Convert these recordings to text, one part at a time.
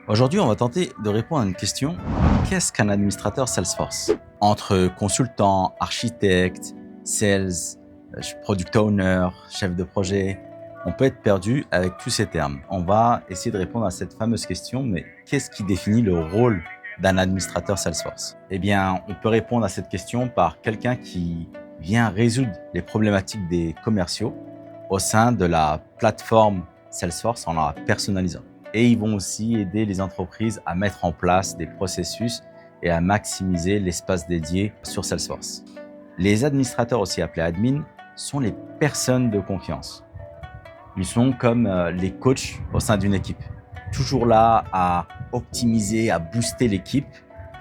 Aujourd'hui, on va tenter de répondre à une question. Qu'est-ce qu'un administrateur Salesforce? Entre consultant, architecte, sales, product owner, chef de projet, on peut être perdu avec tous ces termes. On va essayer de répondre à cette fameuse question, mais qu'est-ce qui définit le rôle d'un administrateur Salesforce? Eh bien, on peut répondre à cette question par quelqu'un qui vient résoudre les problématiques des commerciaux au sein de la plateforme Salesforce en la personnalisant. Et ils vont aussi aider les entreprises à mettre en place des processus et à maximiser l'espace dédié sur Salesforce. Les administrateurs, aussi appelés admins, sont les personnes de confiance. Ils sont comme les coachs au sein d'une équipe, toujours là à optimiser, à booster l'équipe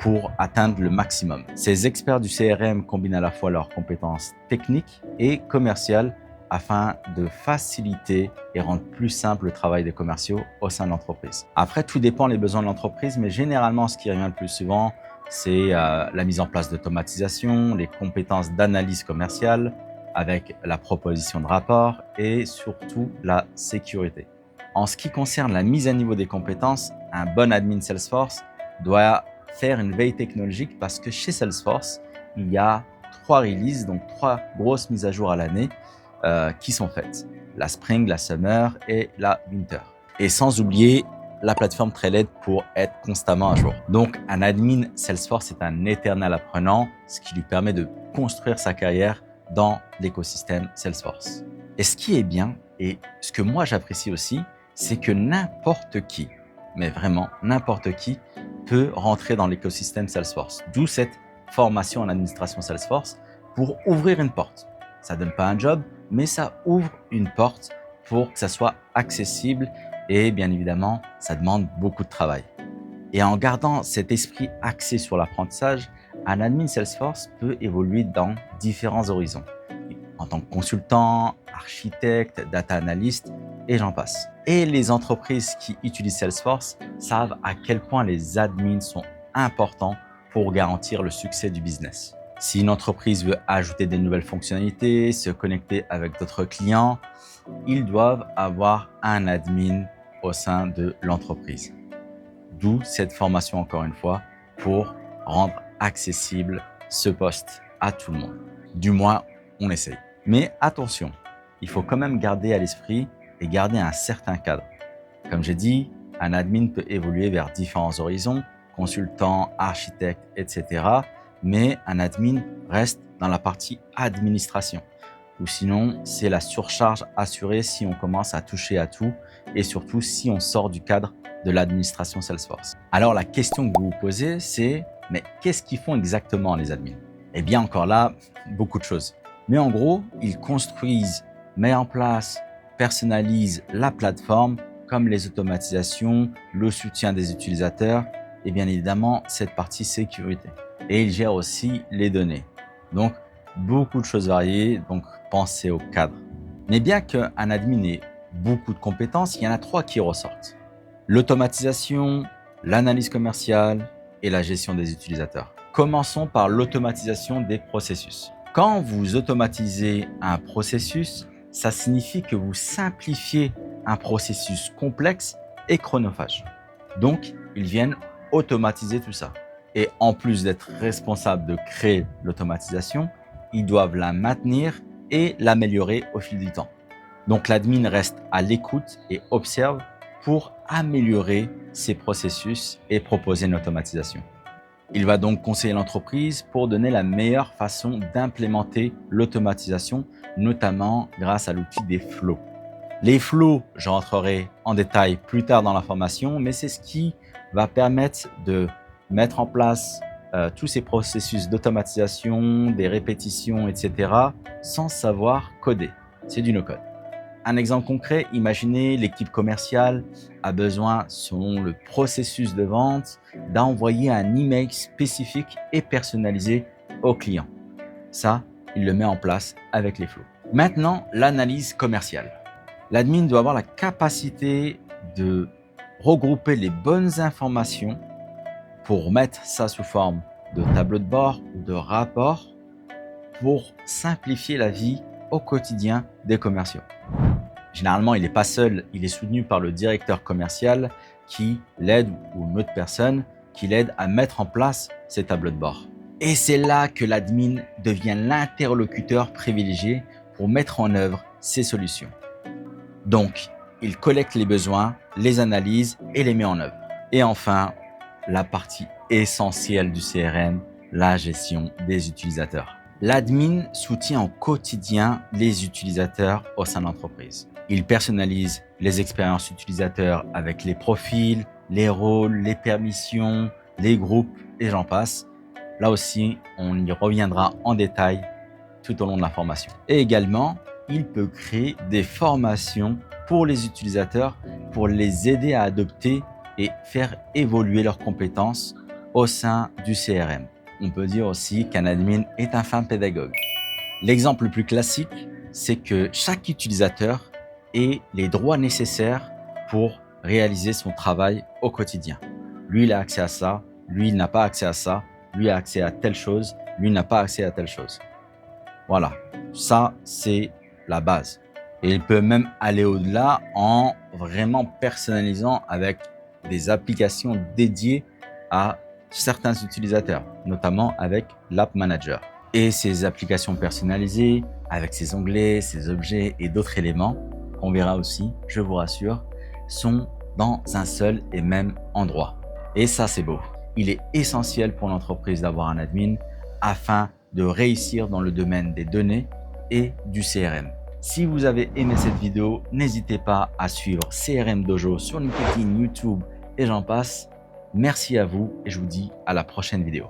pour atteindre le maximum. Ces experts du CRM combinent à la fois leurs compétences techniques et commerciales afin de faciliter et rendre plus simple le travail des commerciaux au sein de l'entreprise. Après, tout dépend des besoins de l'entreprise, mais généralement, ce qui revient le plus souvent, c'est la mise en place d'automatisation, les compétences d'analyse commerciale, avec la proposition de rapport et surtout la sécurité. En ce qui concerne la mise à niveau des compétences, un bon admin Salesforce doit faire une veille technologique parce que chez Salesforce, il y a 3 releases, donc 3 grosses mises à jour à l'année qui sont faites. La Spring, la Summer et la Winter. Et sans oublier la plateforme Trailhead pour être constamment à jour. Donc, un admin Salesforce est un éternel apprenant, ce qui lui permet de construire sa carrière dans l'écosystème Salesforce. Et ce qui est bien, et ce que moi j'apprécie aussi, c'est que n'importe qui, mais vraiment n'importe qui, peut rentrer dans l'écosystème Salesforce. D'où cette formation en administration Salesforce pour ouvrir une porte. Ça ne donne pas un job, mais ça ouvre une porte pour que ça soit accessible et bien évidemment, ça demande beaucoup de travail. Et en gardant cet esprit axé sur l'apprentissage, un admin Salesforce peut évoluer dans différents horizons, en tant que consultant, architecte, data analyst, et j'en passe. Et les entreprises qui utilisent Salesforce savent à quel point les admins sont importants pour garantir le succès du business. Si une entreprise veut ajouter des nouvelles fonctionnalités, se connecter avec d'autres clients, ils doivent avoir un admin au sein de l'entreprise. D'où cette formation, encore une fois, pour rendre accessible ce poste à tout le monde. Du moins, on essaye. Mais attention, il faut quand même garder à l'esprit et garder un certain cadre. Comme j'ai dit, un admin peut évoluer vers différents horizons, consultant, architecte, etc. Mais un admin reste dans la partie administration. Ou sinon, c'est la surcharge assurée si on commence à toucher à tout et surtout si on sort du cadre de l'administration Salesforce. Alors la question que vous vous posez, c'est mais qu'est-ce qu'ils font exactement les admins? Eh bien encore là, beaucoup de choses. Mais en gros, ils construisent, mettent en place, personnalisent la plateforme comme les automatisations, le soutien des utilisateurs et bien évidemment cette partie sécurité. Et ils gèrent aussi les données. Donc beaucoup de choses variées, donc pensez au cadre. Mais bien qu'un admin ait beaucoup de compétences, il y en a 3 qui ressortent. L'automatisation, l'analyse commerciale et la gestion des utilisateurs. Commençons par l'automatisation des processus. Quand vous automatisez un processus, ça signifie que vous simplifiez un processus complexe et chronophage. Donc, ils viennent automatiser tout ça. Et en plus d'être responsables de créer l'automatisation, ils doivent la maintenir et l'améliorer au fil du temps. Donc, l'admin reste à l'écoute et observe pour améliorer ses processus et proposer une automatisation. Il va donc conseiller l'entreprise pour donner la meilleure façon d'implémenter l'automatisation, notamment grâce à l'outil des flows. Les flows, je rentrerai en détail plus tard dans la formation, mais c'est ce qui va permettre de mettre en place tous ces processus d'automatisation, des répétitions, etc. sans savoir coder. C'est du no-code. Un exemple concret, imaginez l'équipe commerciale a besoin, selon le processus de vente, d'envoyer un email spécifique et personnalisé au client. Ça, il le met en place avec les flows. Maintenant, l'analyse commerciale. L'admin doit avoir la capacité de regrouper les bonnes informations pour mettre ça sous forme de tableau de bord ou de rapport pour simplifier la vie au quotidien des commerciaux. Généralement, il n'est pas seul, il est soutenu par le directeur commercial qui l'aide ou une autre personne qui l'aide à mettre en place ces tableaux de bord. Et c'est là que l'admin devient l'interlocuteur privilégié pour mettre en œuvre ces solutions. Donc, il collecte les besoins, les analyse et les met en œuvre. Et enfin, la partie essentielle du CRM, la gestion des utilisateurs. L'admin soutient au quotidien les utilisateurs au sein de l'entreprise. Il personnalise les expériences utilisateurs avec les profils, les rôles, les permissions, les groupes et j'en passe. Là aussi, on y reviendra en détail tout au long de la formation. Et également, il peut créer des formations pour les utilisateurs pour les aider à adopter et faire évoluer leurs compétences au sein du CRM. On peut dire aussi qu'un admin est un fin pédagogue. L'exemple le plus classique, c'est que chaque utilisateur ait les droits nécessaires pour réaliser son travail au quotidien. Lui, il a accès à ça, lui, il n'a pas accès à ça, lui a accès à telle chose, lui n'a pas accès à telle chose. Voilà, ça c'est la base. Et il peut même aller au-delà en vraiment personnalisant avec des applications dédiées à certains utilisateurs, notamment avec l'App Manager. Et ces applications personnalisées, avec ces onglets, ces objets et d'autres éléments, qu'on verra aussi, je vous rassure, sont dans un seul et même endroit. Et ça, c'est beau. Il est essentiel pour l'entreprise d'avoir un admin afin de réussir dans le domaine des données et du CRM. Si vous avez aimé cette vidéo, n'hésitez pas à suivre CRM Dojo sur LinkedIn, YouTube et j'en passe. Merci à vous et je vous dis à la prochaine vidéo.